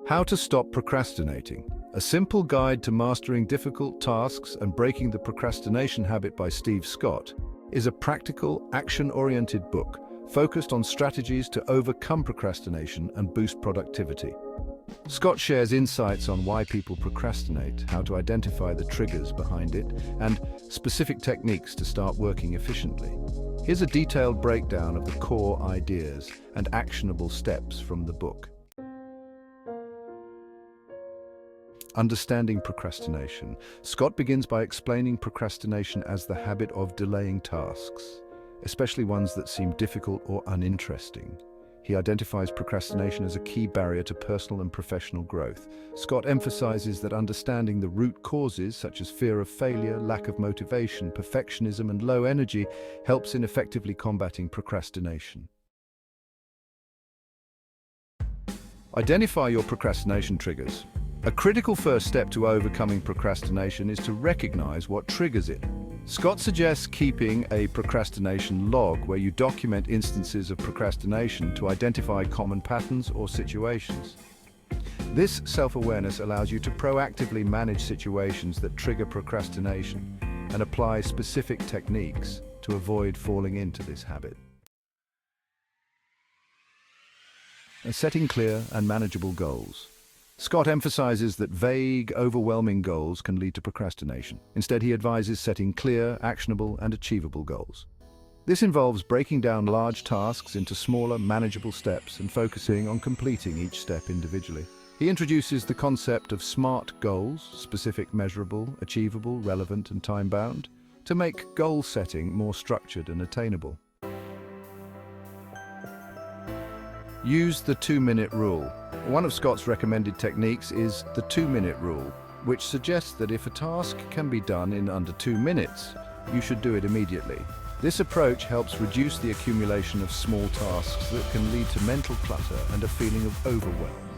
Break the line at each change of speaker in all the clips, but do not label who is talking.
How to Stop Procrastinating, a simple guide to mastering difficult tasks and breaking the procrastination habit by Steve Scott, is a practical, action-oriented book focused on strategies to overcome procrastination and boost productivity. Scott shares insights on why people procrastinate, how to identify the triggers behind it, and specific techniques to start working efficiently. Here's a detailed breakdown of the core ideas and actionable steps from the book. Understanding procrastination. Scott begins by explaining procrastination as the habit of delaying tasks, especially ones that seem difficult or uninteresting. He identifies procrastination as a key barrier to personal and professional growth. Scott emphasizes that understanding the root causes, such as fear of failure, lack of motivation, perfectionism, and low energy, helps in effectively combating procrastination. Identify your procrastination triggers. A critical first step to overcoming procrastination is to recognize what triggers it. Scott suggests keeping a procrastination log where you document instances of procrastination to identify common patterns or situations. This self-awareness allows you to proactively manage situations that trigger procrastination and apply specific techniques to avoid falling into this habit. Setting clear and manageable goals. Scott emphasizes that vague, overwhelming goals can lead to procrastination. Instead, he advises setting clear, actionable, and achievable goals. This involves breaking down large tasks into smaller, manageable steps and focusing on completing each step individually. He introduces the concept of SMART goals, specific, measurable, achievable, relevant, and time-bound, to make goal setting more structured and attainable. Use the 2-minute rule. One of Scott's recommended techniques is the 2-minute rule, which suggests that if a task can be done in under 2 minutes, you should do it immediately. This approach helps reduce the accumulation of small tasks that can lead to mental clutter and a feeling of overwhelm.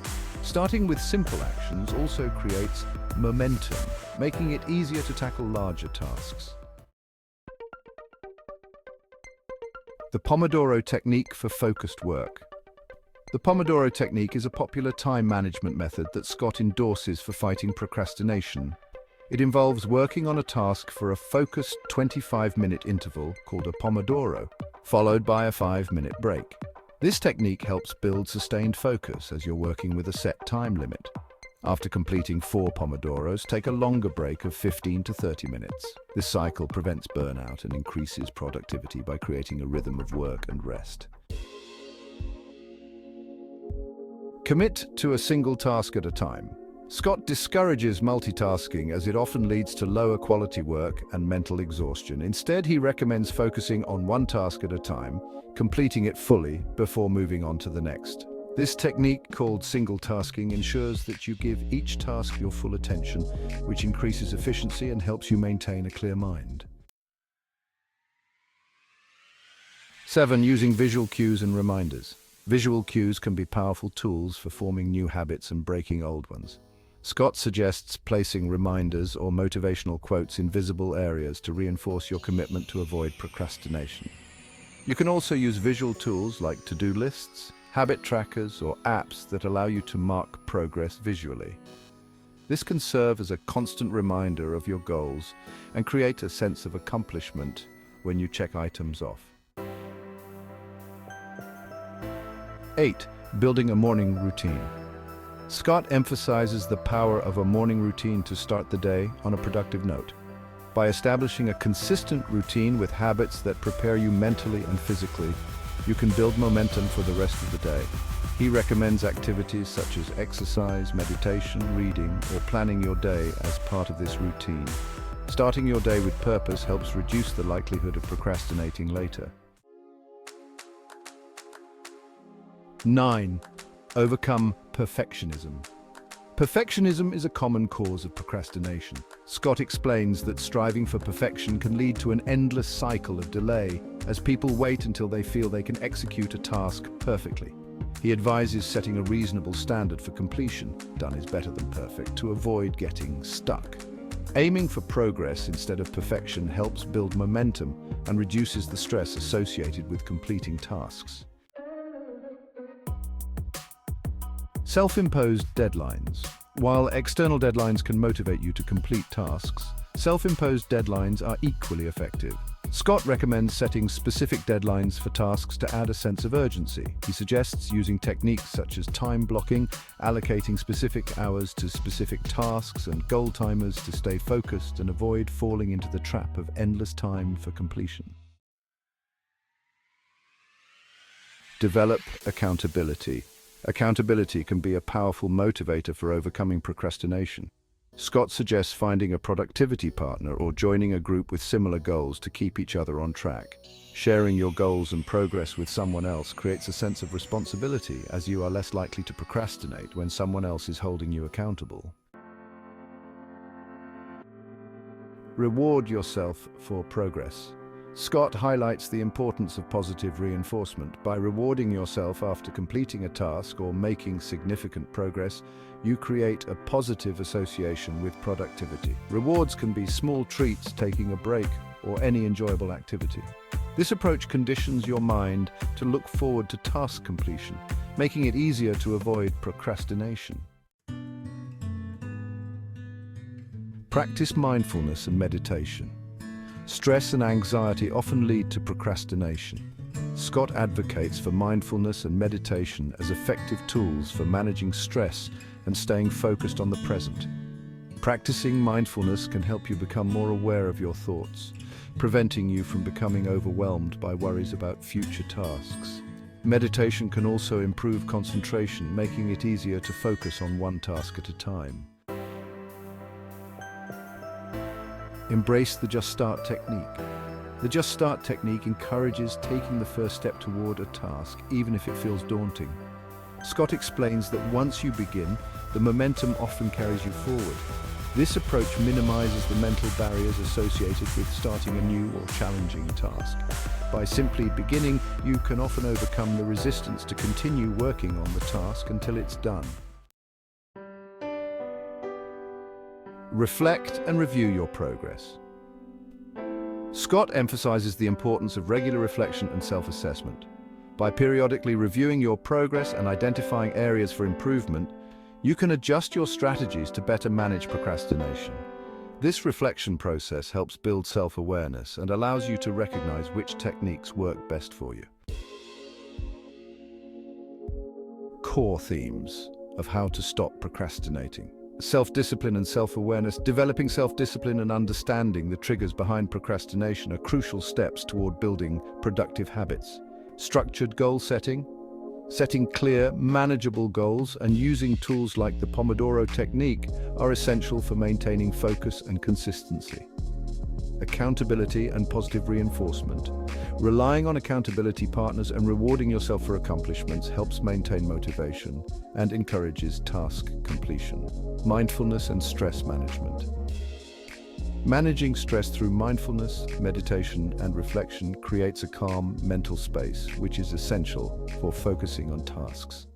Starting with simple actions also creates momentum, making it easier to tackle larger tasks. The Pomodoro technique for focused work. The Pomodoro technique is a popular time management method that Scott endorses for fighting procrastination. It involves working on a task for a focused 25-minute interval called a Pomodoro, followed by a 5-minute break. This technique helps build sustained focus as you're working with a set time limit. After completing 4 Pomodoros, take a longer break of 15 to 30 minutes. This cycle prevents burnout and increases productivity by creating a rhythm of work and rest. Commit to a single task at a time. Scott discourages multitasking as it often leads to lower quality work and mental exhaustion. Instead, he recommends focusing on one task at a time, completing it fully before moving on to the next. This technique, called single tasking, ensures that you give each task your full attention, which increases efficiency and helps you maintain a clear mind. 7. Using visual cues and reminders. Visual cues can be powerful tools for forming new habits and breaking old ones. Scott suggests placing reminders or motivational quotes in visible areas to reinforce your commitment to avoid procrastination. You can also use visual tools like to-do lists, habit trackers, or apps that allow you to mark progress visually. This can serve as a constant reminder of your goals and create a sense of accomplishment when you check items off. 8. Building a morning routine. Scott emphasizes the power of a morning routine to start the day on a productive note. By establishing a consistent routine with habits that prepare you mentally and physically, you can build momentum for the rest of the day. He recommends activities such as exercise, meditation, reading, or planning your day as part of this routine. Starting your day with purpose helps reduce the likelihood of procrastinating later. 9. Overcome perfectionism. Perfectionism is a common cause of procrastination. Scott explains that striving for perfection can lead to an endless cycle of delay, as people wait until they feel they can execute a task perfectly. He advises setting a reasonable standard for completion, done is better than perfect, to avoid getting stuck. Aiming for progress instead of perfection helps build momentum and reduces the stress associated with completing tasks. Self-imposed deadlines. While external deadlines can motivate you to complete tasks, self-imposed deadlines are equally effective. Scott recommends setting specific deadlines for tasks to add a sense of urgency. He suggests using techniques such as time blocking, allocating specific hours to specific tasks, and goal timers to stay focused and avoid falling into the trap of endless time for completion. Develop accountability. Accountability can be a powerful motivator for overcoming procrastination. Scott suggests finding a productivity partner or joining a group with similar goals to keep each other on track. Sharing your goals and progress with someone else creates a sense of responsibility, as you are less likely to procrastinate when someone else is holding you accountable. Reward yourself for progress. Scott highlights the importance of positive reinforcement. By rewarding yourself after completing a task or making significant progress, you create a positive association with productivity. Rewards can be small treats, taking a break, or any enjoyable activity. This approach conditions your mind to look forward to task completion, making it easier to avoid procrastination. Practice mindfulness and meditation. Stress and anxiety often lead to procrastination. Scott advocates for mindfulness and meditation as effective tools for managing stress and staying focused on the present. Practicing mindfulness can help you become more aware of your thoughts, preventing you from becoming overwhelmed by worries about future tasks. Meditation can also improve concentration, making it easier to focus on one task at a time. Embrace the Just Start technique. The Just Start technique encourages taking the first step toward a task, even if it feels daunting. Scott explains that once you begin, the momentum often carries you forward. This approach minimizes the mental barriers associated with starting a new or challenging task. By simply beginning, you can often overcome the resistance to continue working on the task until it's done. Reflect and review your progress. Scott emphasizes the importance of regular reflection and self-assessment. By periodically reviewing your progress and identifying areas for improvement, you can adjust your strategies to better manage procrastination. This reflection process helps build self-awareness and allows you to recognize which techniques work best for you. Core themes of how to stop procrastinating. Self-discipline and self-awareness. Developing self-discipline and understanding the triggers behind procrastination are crucial steps toward building productive habits. Structured goal setting. Setting clear, manageable goals and using tools like the Pomodoro technique are essential for maintaining focus and consistency. Accountability and positive reinforcement. Relying on accountability partners and rewarding yourself for accomplishments helps maintain motivation and encourages task completion. Mindfulness and stress management. Managing stress through mindfulness, meditation, and reflection creates a calm mental space, which is essential for focusing on tasks.